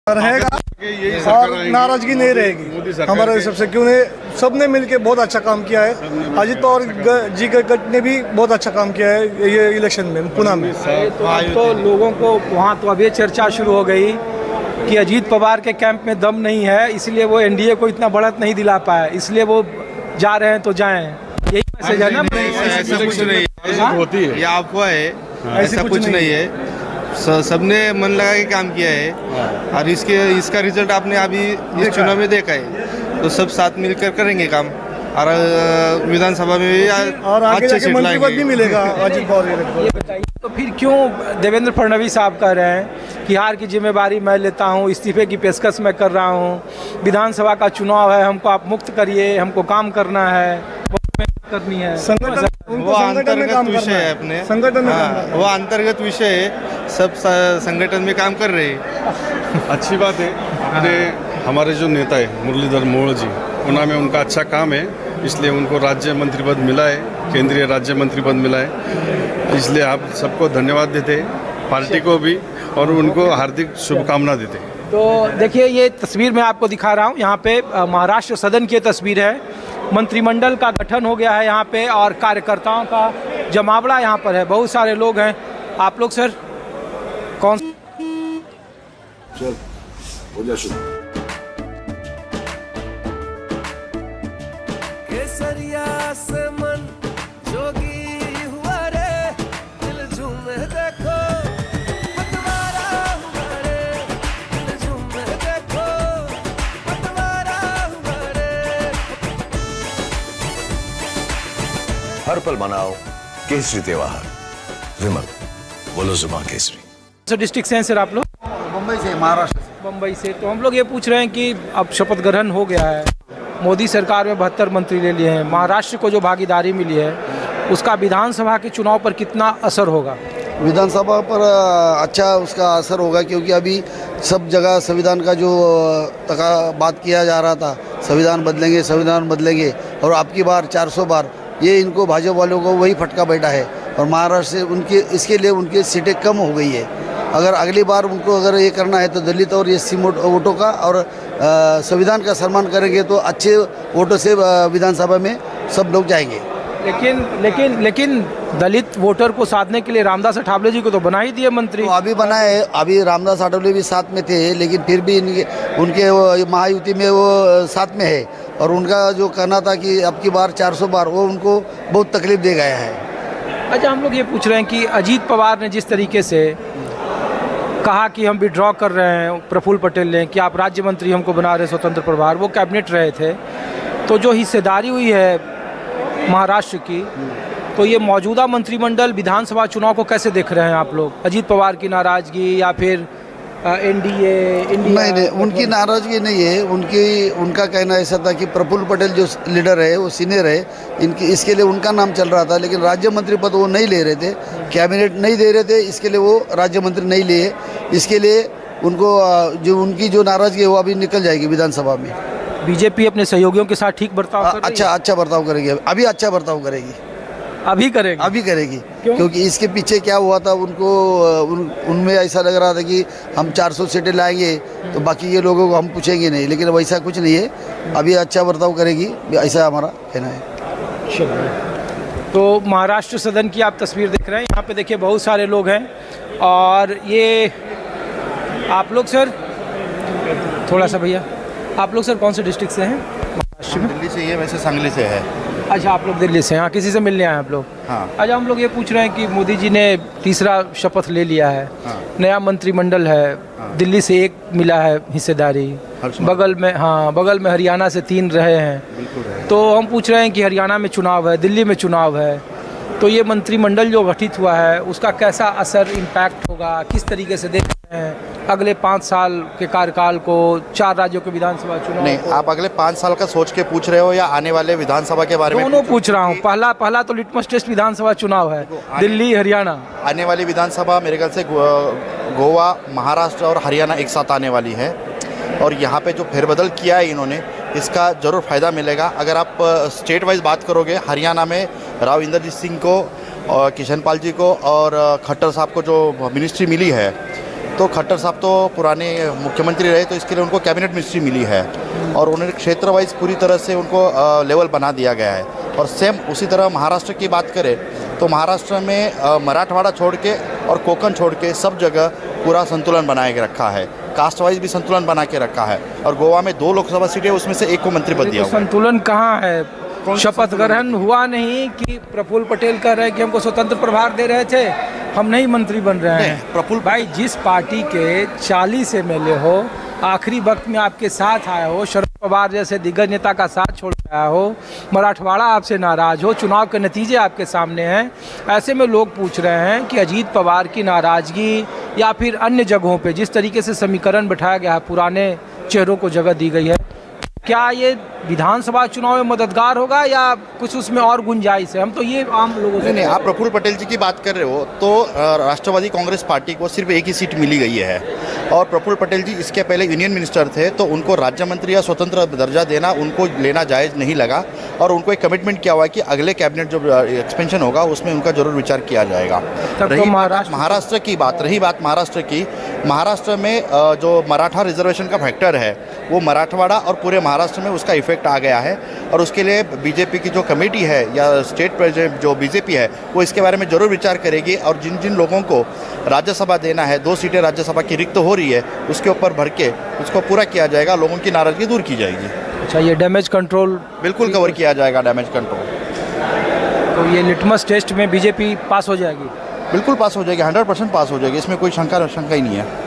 रहेगा और नाराजगी नहीं रहेगी हमारे हिसाब से। क्यों नहीं, सबने मिलके बहुत अच्छा काम किया है। अजीत पवार जी के गट ने भी बहुत अच्छा काम किया है ये इलेक्शन में पुणे में। तो अब तो लोगों को वहाँ तो अभी चर्चा शुरू हो गई कि अजीत पवार के कैंप में दम नहीं है, इसलिए वो एनडीए को इतना बढ़त नहीं दिला पाया, इसलिए वो जा रहे हैं तो जाएं। यही मैसेज है ना? ऐसा कुछ नहीं होती है, ये अफवाह है, ऐसा कुछ नहीं है। सबने मन लगा के काम किया है और इसका रिजल्ट आपने अभी इस चुनाव में देखा है। तो सब साथ मिलकर करेंगे काम और विधानसभा में भी और आगे जाके मंत्री पद भी मिलेगा अजीत पवार। ये बताइए तो फिर क्यों देवेंद्र फडणवीस साहब कह रहे हैं कि हार की जिम्मेदारी मैं लेता हूं, इस्तीफे की पेशकश मैं कर रहा हूं, विधानसभा का चुनाव है, हमको आप मुक्त करिए, हमको काम करना है, करनी है। वो अंतर्गत विषय है अपने, संगठन में वो अंतर्गत विषय है, सब संगठन में काम कर रहे हैं। अच्छी बात है। अपने हमारे जो नेता है मुरलीधर मोहोळ जी, पुणे में उनका अच्छा काम है, इसलिए उनको राज्य मंत्री पद मिला है, केंद्रीय राज्य मंत्री पद मिला है। इसलिए आप सबको धन्यवाद देते हैं, पार्टी को भी, और उनको हार्दिक शुभकामना देते हैं। तो देखिए ये तस्वीर मैं आपको दिखा रहा हूँ, यहाँ पे महाराष्ट्र सदन की तस्वीर है। मंत्रिमंडल का गठन हो गया है यहाँ पे और कार्यकर्ताओं का जमावड़ा यहाँ पर है, बहुत सारे लोग हैं। आप लोग सर कौन चल हो जा शुरू। केसरिया से मन जोगी हुआ रे, दिल झूमे देखो पतवारा हुआ रे, दिल झूमे देखो पतवारा हुआ रे। हर पल मनाओ केसरी त्योहार। विमल बोलो जुबान केसरी। सा डिस्ट्रिक्ट से हैं सर आप लोग? मुंबई से, महाराष्ट्र से। मुंबई से। तो हम लोग ये पूछ रहे हैं कि अब शपथ ग्रहण हो गया है, मोदी सरकार में 72 मंत्री ले लिए हैं, महाराष्ट्र को जो भागीदारी मिली है उसका विधानसभा के चुनाव पर कितना असर होगा? विधानसभा पर अच्छा उसका असर होगा, क्योंकि अभी सब जगह संविधान का जो बात किया जा रहा था, संविधान बदलेंगे, और अब की बार 400 बार, ये इनको भाजपा वालों को वही फटका बैठा है। और महाराष्ट्र से इसके लिए उनकी सीटें कम हो गई है। अगर अगली बार उनको अगर ये करना है तो दलित और एससी वोटों का और संविधान का सम्मान करेंगे तो अच्छे वोटों से विधानसभा में सब लोग जाएंगे। लेकिन दलित वोटर को साधने के लिए रामदास अठावले जी को तो बना ही दिए मंत्री। तो अभी बनाए, अभी रामदास अठावले भी साथ में थे, लेकिन फिर भी उनके महायुति में वो साथ में है। और उनका जो कहना था कि अब की बार 400 बार, वो उनको बहुत तकलीफ दे गया है। अच्छा, हम लोग ये पूछ रहे हैं कि अजीत पवार ने जिस तरीके से कहा कि हम विड्रॉ कर रहे हैं, प्रफुल्ल पटेल ने कि आप राज्य मंत्री हमको बना रहे स्वतंत्र प्रभार, वो कैबिनेट रहे थे, तो जो हिस्सेदारी हुई है महाराष्ट्र की, तो ये मौजूदा मंत्रिमंडल विधानसभा चुनाव को कैसे देख रहे हैं आप लोग? अजीत पवार की नाराजगी या फिर एनडीए? नहीं, उनकी नाराजगी नहीं है। उनका कहना ऐसा था कि प्रफुल्ल पटेल जो लीडर है, वो सीनियर है, इसके लिए उनका नाम चल रहा था, लेकिन राज्य मंत्री पद वो नहीं ले रहे थे, कैबिनेट नहीं दे रहे थे, इसके लिए वो राज्य मंत्री नहीं लिए। इसके लिए उनको उनकी जो नाराजगी है वो अभी निकल जाएगी विधानसभा में। बीजेपी अपने सहयोगियों के साथ ठीक बर्ताव कर रही है? अच्छा बर्ताव करेगी, अभी अच्छा बर्ताव करेगी। अभी करेगी? क्योंकि इसके पीछे क्या हुआ था, उनको उनमें ऐसा लग रहा था कि हम 400 सीटें लाएंगे तो बाकी ये लोगों को हम पूछेंगे नहीं, लेकिन वैसा कुछ नहीं है। अभी अच्छा बर्ताव करेगी, ऐसा हमारा कहना है। तो महाराष्ट्र सदन की आप तस्वीर देख रहे हैं, यहाँ पे देखिए बहुत सारे लोग हैं। और ये आप लोग सर थोड़ा सा भैया, आप लोग सर कौन से डिस्ट्रिक्ट से हैं महाराष्ट्र में? दिल्ली से ही है, वैसे सांगली से है। अच्छा, आप लोग दिल्ली से हैं। हाँ, किसी से मिलने आए आप लोग? हाँ। अच्छा, हम लोग ये पूछ रहे हैं कि मोदी जी ने तीसरा शपथ ले लिया है। हाँ। नया मंत्रिमंडल है। हाँ। दिल्ली से एक मिला है हिस्सेदारी, बगल में हरियाणा से 3 रहे हैं। तो हम पूछ रहे हैं कि हरियाणा में चुनाव है, दिल्ली में चुनाव है, तो ये मंत्रिमंडल जो गठित हुआ है उसका कैसा असर इम्पैक्ट होगा, किस तरीके से देख रहे हैं अगले 5 साल के कार्यकाल को, 4 राज्यों के विधानसभा चुनाव? नहीं, आप अगले 5 साल का सोच के पूछ रहे हो या आने वाले विधानसभा के बारे में? दोनों पूछ रहा हूँ। पहला तो लिटमस टेस्ट विधानसभा चुनाव है, दिल्ली हरियाणा। आने वाली विधानसभा मेरे ख्याल से गोवा, महाराष्ट्र और हरियाणा एक साथ आने वाली है, और यहाँ पे जो फेरबदल किया है इन्होंने, इसका ज़रूर फ़ायदा मिलेगा। अगर आप स्टेट वाइज बात करोगे, हरियाणा में राव इंद्रजीत सिंह को और किशन पाल जी को और खट्टर साहब को जो मिनिस्ट्री मिली है, तो खट्टर साहब तो पुराने मुख्यमंत्री रहे, तो इसके लिए उनको कैबिनेट मिनिस्ट्री मिली है और उन्हें क्षेत्र वाइज पूरी तरह से उनको लेवल बना दिया गया है। और सेम उसी तरह महाराष्ट्र की बात करें तो महाराष्ट्र में मराठवाड़ा छोड़ के और कोंकण छोड़ के सब जगह पूरा संतुलन बना के रखा है, कास्ट वाइज भी संतुलन बना के रखा है। और गोवा में 2 लोकसभा सीटें, उसमें से 1 को मंत्री पद दिया हुआ है। संतुलन कहाँ है? शपथ ग्रहण हुआ नहीं कि प्रफुल्ल पटेल कह रहे हैं कि हमको स्वतंत्र प्रभार दे रहे थे, हम नहीं मंत्री बन रहे हैं। प्रफुल्ल भाई जिस पार्टी के 40 MLA हो, आखिरी वक्त में आपके साथ आया हो, शरद पवार जैसे दिग्गज नेता का साथ छोड़ आया हो, मराठवाड़ा आपसे नाराज हो, चुनाव के नतीजे आपके सामने हैं, ऐसे में लोग पूछ रहे हैं कि अजीत पवार की नाराजगी या फिर अन्य जगहों पे जिस तरीके से समीकरण बैठाया गया है, पुराने चेहरों को जगह दी गई है, क्या ये विधानसभा चुनाव में मददगार होगा या कुछ उसमें और गुंजाइश है? हम तो ये आम लोगों से नहीं, आप प्रफुल्ल पटेल जी की बात कर रहे हो तो राष्ट्रवादी कांग्रेस पार्टी को सिर्फ 1 ही सीट मिली गई है और प्रफुल्ल पटेल जी इसके पहले यूनियन मिनिस्टर थे, तो उनको राज्य मंत्री या स्वतंत्र दर्जा देना उनको लेना जायज़ नहीं लगा और उनको एक कमिटमेंट किया हुआ है कि अगले कैबिनेट जो एक्सपेंशन होगा उसमें उनका जरूर विचार किया जाएगा। महाराष्ट्र की बात रही महाराष्ट्र की, महाराष्ट्र में जो मराठा रिजर्वेशन का फैक्टर है वो मराठवाड़ा और पूरे महाराष्ट्र में उसका इफेक्ट आ गया है और उसके लिए बीजेपी की जो कमेटी है या स्टेट प्रेसिडेंट जो बीजेपी है वो इसके बारे में ज़रूर विचार करेगी और जिन जिन लोगों को राज्यसभा देना है, 2 सीटें राज्यसभा की रिक्त हो रही है, उसके ऊपर भर के उसको पूरा किया जाएगा, लोगों की नाराजगी दूर की जाएगी। अच्छा, ये डैमेज कंट्रोल बिल्कुल कवर किया जाएगा, डैमेज कंट्रोल। तो ये लिटमस टेस्ट में बीजेपी पास हो जाएगी? बिल्कुल पास हो जाएगी, 100% पास हो जाएगी, इसमें कोई शंका ही नहीं है।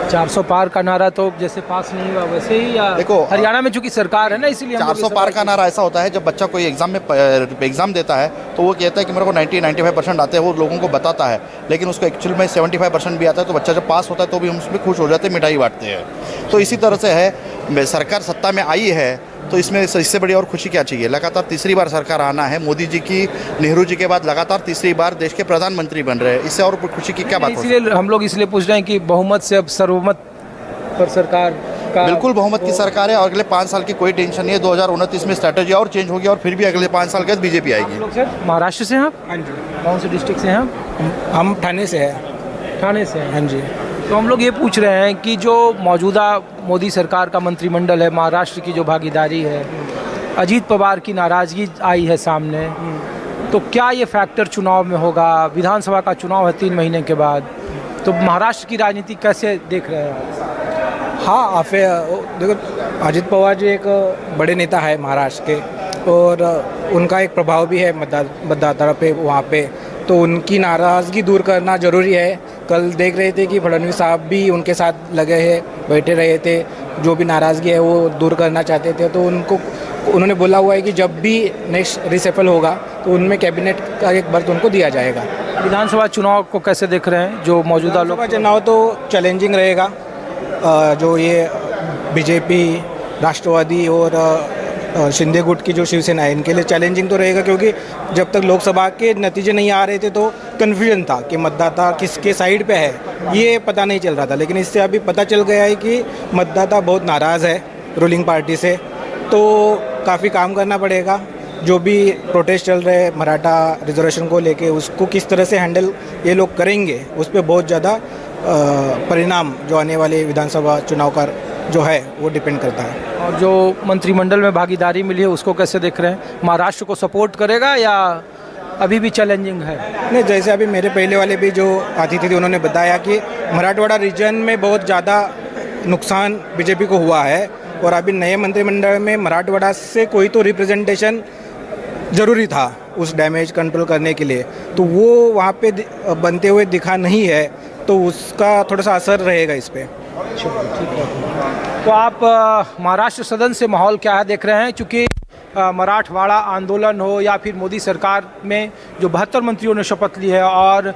400 पार का नारा तो जैसे पास नहीं हुआ वैसे ही, या देखो हरियाणा में चूंकि सरकार है ना, इसीलिए 400 पार का नारा ऐसा होता है जब बच्चा कोई एग्जाम देता है तो वो कहता है कि मेरे को 90-95% आते हैं, वो लोगों को बताता है, लेकिन उसको एक्चुअल में 75% भी आता है, तो बच्चा जब पास होता है तो भी हम उसमें खुश हो जाते हैं, मिठाई बांटते हैं। तो इसी तरह से है, सरकार सत्ता में आई है तो इसमें इससे बड़ी और खुशी क्या चाहिए? लगातार तीसरी बार सरकार आना है, मोदी जी की, नेहरू जी के बाद लगातार तीसरी बार देश के प्रधानमंत्री बन रहे हैं, इससे और खुशी की क्या बात? इसलिए हम लोग इसलिए पूछ रहे हैं कि बहुमत से अब सर्वमत पर सरकार का, बिल्कुल बहुमत की सरकार है और अगले 5 साल की कोई टेंशन नहीं है। 2029 में स्ट्रैटेजी और चेंज होगी और फिर भी अगले 5 साल के बाद बीजेपी आएगी। सर महाराष्ट्र से हैं आप? हाँ जी। कौन से डिस्ट्रिक्ट से हैं आप? हम ठाणे से हैं। ठाणे से हैं? हाँ जी। तो हम लोग ये पूछ रहे हैं कि जो मौजूदा मोदी सरकार का मंत्रिमंडल है, महाराष्ट्र की जो भागीदारी है, अजीत पवार की नाराज़गी आई है सामने, तो क्या ये फैक्टर चुनाव में होगा? विधानसभा का चुनाव है 3 महीने के बाद, तो महाराष्ट्र की राजनीति कैसे देख रहे हैं? हाँ, देखो अजीत पवार जी एक बड़े नेता है महाराष्ट्र के और उनका एक प्रभाव भी है मतदाता पे वहाँ पे, तो उनकी नाराज़गी दूर करना ज़रूरी है। कल देख रहे थे कि फडणवीस साहब भी उनके साथ लगे हैं, बैठे रहे थे, जो भी नाराज़गी है वो दूर करना चाहते थे, तो उन्होंने बोला हुआ है कि जब भी नेक्स्ट रिसेफल होगा तो उनमें कैबिनेट का एक बर्थ उनको दिया जाएगा। विधानसभा चुनाव को कैसे देख रहे हैं? जो मौजूदा लोग चुनाव तो चैलेंजिंग रहेगा, जो ये बीजेपी, राष्ट्रवादी और शिंदे गुट की जो शिवसेना है, इनके लिए चैलेंजिंग तो रहेगा, क्योंकि जब तक लोकसभा के नतीजे नहीं आ रहे थे तो कन्फ्यूजन था कि मतदाता किसके साइड पे है, ये पता नहीं चल रहा था, लेकिन इससे अभी पता चल गया है कि मतदाता बहुत नाराज़ है रूलिंग पार्टी से, तो काफ़ी काम करना पड़ेगा। जो भी प्रोटेस्ट चल रहे हैं मराठा रिजर्वेशन को लेके, उसको किस तरह से हैंडल ये लोग करेंगे, उस पर बहुत ज़्यादा परिणाम जो आने वाले विधानसभा चुनाव का जो है वो डिपेंड करता है। और जो मंत्रिमंडल में भागीदारी मिली है उसको कैसे देख रहे हैं? महाराष्ट्र को सपोर्ट करेगा या अभी भी चैलेंजिंग है? नहीं, जैसे अभी मेरे पहले वाले भी जो अतिथि थे उन्होंने बताया कि मराठवाड़ा रीजन में बहुत ज़्यादा नुकसान बीजेपी को हुआ है और अभी नए मंत्रिमंडल में मराठवाड़ा से कोई तो रिप्रेजेंटेशन ज़रूरी था उस डैमेज कंट्रोल करने के लिए, तो वो वहाँ पे बनते हुए दिखा नहीं है, तो उसका थोड़ा सा असर रहेगा इस पर। तो आप महाराष्ट्र सदन से माहौल क्या है देख रहे हैं? चूँकि मराठवाड़ा आंदोलन हो या फिर मोदी सरकार में जो 72 मंत्रियों ने शपथ ली है और